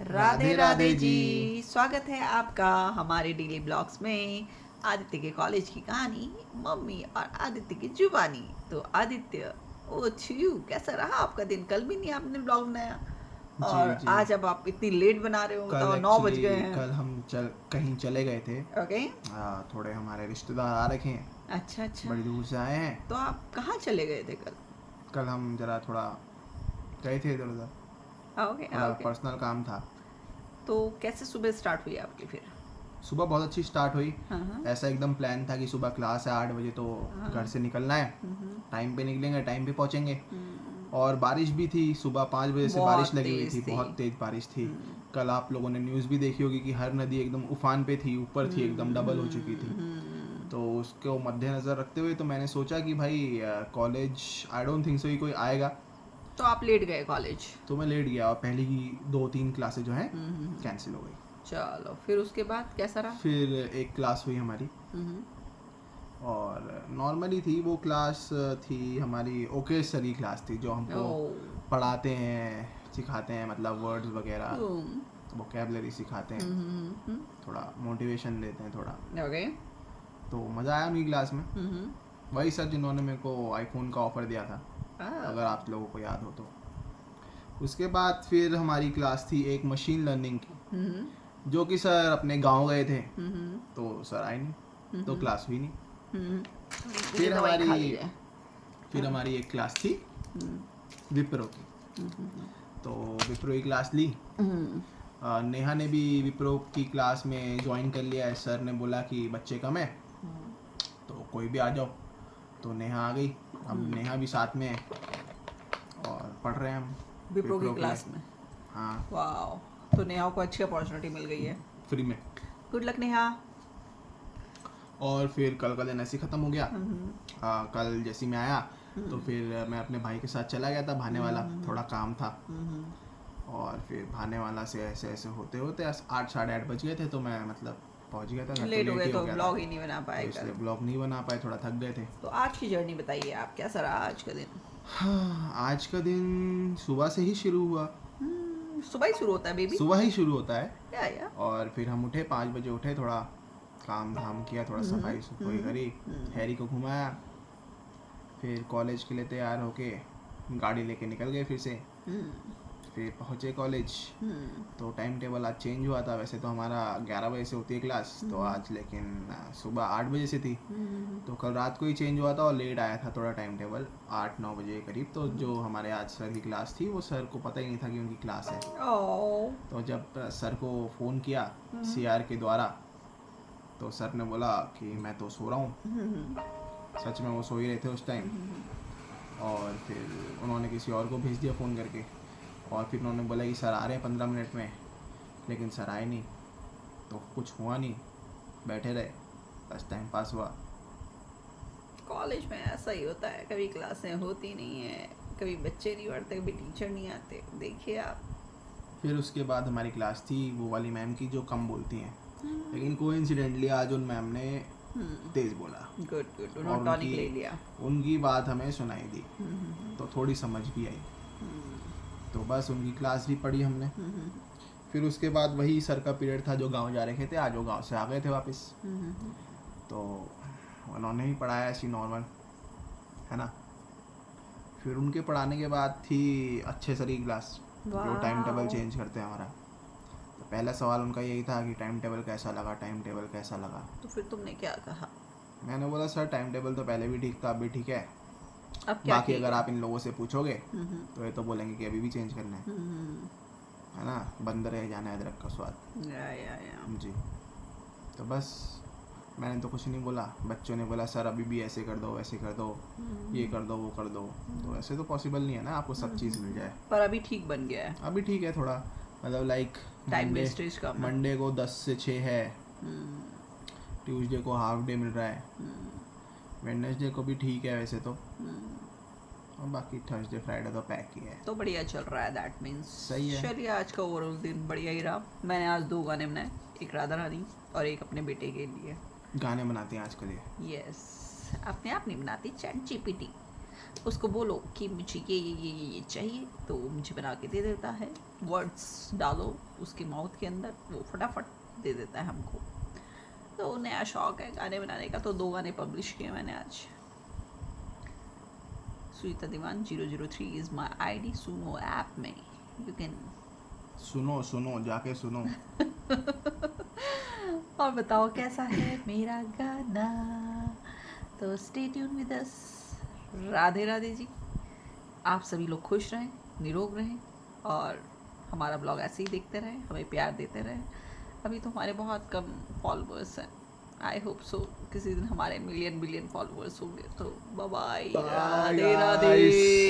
राधे राधे जी। स्वागत है आपका हमारे डेली ब्लॉग्स में। आदित्य के कॉलेज की कहानी, मम्मी और आदित्य की जुबानी। तो आदित्य, ओ छियू, कैसा रहा आपका दिन? कल भी नहीं आपने ब्लॉग बनाया जी और जी। आज अब आप इतनी लेट बना रहे हो। कल बताओ, 9 बज गए एक्चुअली हैं। कल हम कहीं चले गए थे। ओके। थोड़े हमारे रिश्तेदार आ रखे हैं, अच्छा अच्छा। बड़ी दूर से आए हैं। तो आप कहाँ चले गए थे कल? कल हम जरा थोड़ा गए थे इधर उधर, ओके थोड़ा ओके। पर्सनल काम था। तो कैसे सुबह स्टार्ट हुई आपकी फिर? सुबह बहुत अच्छी स्टार्ट हुई। हाँ हाँ ऐसा एकदम प्लान था कि सुबह क्लास है 8 बजे, तो हाँ। घर से निकलना है, हम्म, टाइम पे निकलेंगे, टाइम पे पहुंचेंगे। हम्म, और बारिश भी थी, सुबह 5 बजे से बारिश बहुत लगी हुई तेज थी, थी। बहुत तेज़ बारिश थी। हम्म, कल आप लोगों ने न्यूज़ भी देखी होगी कि हर नदी एकदम उफान पे थी, ऊपर थी, एकदम डबल हो चुकी थी। हम्म। तो उसको मद्देनज़र रखते हुए तो मैंने सोचा कि भाई college I don't think so कि कोई आएगा। तो आप लेट गए कॉलेज? तो मैं लेट गया और पहली की 2-3 क्लासेज जो हैं हम्म। कैंसिल हो गई। चलो, फिर उसके बाद कैसा रहा? फिर एक क्लास हुई हमारी, हम्म। और नॉर्मली थी वो क्लास। थी हमारी ओके सर की क्लास थी, जो हमको ओ। पढ़ाते हैं, सिखाते हैं, मतलब वर्ड्स वगैरह, हम्म वोकेबलरी सिखाते हैं, हम्म। थोड़ा मोटिवेशन देते हैं थोड़ा। ओके। तो मज़ा आया उनकी क्लास में। हम्म। वही सर जिन्होंने मेरे को आईफोन का ऑफ़र दिया था, अगर आ, आप लोगों को याद हो तो। उसके बाद फिर हमारी क्लास थी एक मशीन लर्निंग की, हम्म जो कि सर अपने गांव गए थे, हम्म तो सर आए नहीं, तो हम्म क्लास हुई नहीं। हम्म। ये फिर दवाई हमारी खा लीजिए। फिर हाँ। हमारी एक क्लास थी हम्म विप्रो की। तो विप्रो की क्लास ली। हम्म नेहा ने भी विप्रो की क्लास में ज्वाइन कर लिया है। सर ने बोला कि बच्चे कम है, तो कोई भी आ जाओ। तो नेहा आ गई, अब नेहा भी साथ में है और पढ़ रहे हैं हम विप्रो की विप्रो के लिए। क्लास में? हाँ, वाह, तो नेहा को अच्छी अपॉर्चुनिटी मिल गई है। फ्री में। Good luck Neha. और फिर कल का दिन ऐसे ही ख़त्म हो गया। हम्म कल जैसे ही मैं आया तो फिर मैं अपने भाई के साथ चला गया था भाने वाला, थोड़ा काम था। हम्म। और फिर भाने वाला से ऐसे ऐसे होते होते 8 साढ़े 8 बज गए थे, तो मैं मतलब पहुंच गया था घर, तो लेट हो लेट गए ही हो तो गया था। ब्लॉग ही नहीं बना तो पाए इसलिए कल। ब्लॉग नहीं बना पाए, थोड़ा थक गए थे। तो आज की जर्नी बताइए, आप कैसा रहा आज का दिन? हाँ, आज का दिन सुबह से ही शुरू हुआ। सुबह ही शुरू होता है बेबी? सुबह ही शुरू होता है। या। और फिर हम उठे 5 बजे, उठे, थोड़ा काम धाम किया, थोड़ा सफाई सफाई करी, हैरी को घुमाया, फिर कॉलेज के लिए तैयार होके गाड़ी लेके निकल गए फिर से। फिर पहुँचे कॉलेज, तो टाइम टेबल आज चेंज हुआ था। वैसे तो हमारा 11 बजे से होती है क्लास, तो आज लेकिन सुबह 8 बजे से थी। तो कल रात को ही चेंज हुआ था और लेट आया था थोड़ा टाइम टेबल, 8-9 बजे के करीब। तो जो हमारे आज सर की क्लास थी, वो सर को पता ही नहीं था कि उनकी क्लास है। ओ। तो जब सर को फ़ोन किया सीआर के द्वारा, तो सर ने बोला कि मैं तो सो रहा हूँ। सच में वो सो ही रहे थे उस टाइम। और फिर उन्होंने किसी और को भेज दिया फ़ोन करके, और फिर उन्होंने बोला कि सर आ रहे हैं 15 मिनट में, लेकिन सर आए नहीं। तो कुछ हुआ नहीं, बैठे रहे, बस टाइम पास हुआ। कॉलेज में ऐसा ही होता है, कभी क्लासें होती नहीं है, कभी बच्चे नहीं पढ़ते, कभी टीचर नहीं आते। देखिए आप। फिर उसके बाद हमारी क्लास थी वो वाली मैम की जो कम बोलती हैं, लेकिन कोइंसिडेंटली आज उन मैम ने तेज़ बोला, गुड गुड, और उन्होंने टॉनिक ले लिया। उनकी बात हमें सुनाई दी, तो थोड़ी समझ भी आई। तो बस उनकी क्लास भी पढ़ी हमने। फिर उसके बाद वही सर का पीरियड था, जो गांव जा रहे थे, आज वो गांव से आ गए थे वापस। तो उन्होंने ही पढ़ाया ऐसी नॉर्मल, है ना। फिर उनके पढ़ाने के बाद थी अच्छे सर की क्लास, जो टाइम टेबल वाह। चेंज करते हैं हमारा। तो पहला सवाल उनका यही था कि टाइम टेबल कैसा लगा, टाइम टेबल कैसा लगा। तो फिर तुमने क्या कहा? मैंने बोला सर टाइम टेबल तो पहले भी ठीक था, अब भी ठीक है, अब क्या बाकी ठीक अगर है? आप इन लोगों से पूछोगे तो ये तो बोलेंगे कि अभी भी चेंज करना है ना। बंद रहे जाना है अदरक का स्वाद। या। जी। तो बस मैंने तो कुछ नहीं बोला। बच्चों ने बोला सर अभी भी ऐसे कर दो, वैसे कर दो, ये कर दो, वो कर दो। तो ऐसे तो पॉसिबल नहीं है ना आपको सब चीज़ मिल जाए। पर अभी ठीक बन गया है। अभी ठीक है थोड़ा, मतलब लाइक टाइम वेस्टेज कम है। मंडे को 10 से 6 है, ट्यूसडे को हाफ डे मिल रहा है, वेडनेसडे को भी ठीक है वैसे तो, और बाकी थर्सडे फ्राइडे तो पैक ही है। तो बढ़िया चल रहा है, दैट मीन्स सही है। चलिए, आज का ओवरऑल दिन बढ़िया ही रहा। मैंने आज 2 गाने बनाए, एक राधा रानी और एक अपने बेटे के लिए। गाने बनाते हैं आजकल ये। यस। अपने आप नहीं बनाती, चैट जीपीटी। उसको बोलो कि मुझे ये चाहिए, तो वो मुझे बना के दे देता है। वर्ड्स डालो उसके माउथ के अंदर, वो फटाफट दे देता है हमको। तो नया शौक है गाने बनाने का, तो 2 गाने पब्लिश किए मैंने आज। सुनीता दीवान 003 इज़ माई ID सुनो ऐप में, यू कैन सुनो सुनो जाके सुनो। और बताओ कैसा है मेरा गाना। तो stay tune with us. Radhe Radhe ji. आप सभी लोग खुश रहें, निरोग रहें और हमारा ब्लॉग ऐसे ही देखते रहें, हमें प्यार देते रहें। अभी तो हमारे बहुत कम फॉलोअर्स हैं, आई होप सो किसी दिन हमारे मिलियन बिलियन फॉलोअर्स होंगे। तो bye bye, Radhe guys. Radhe.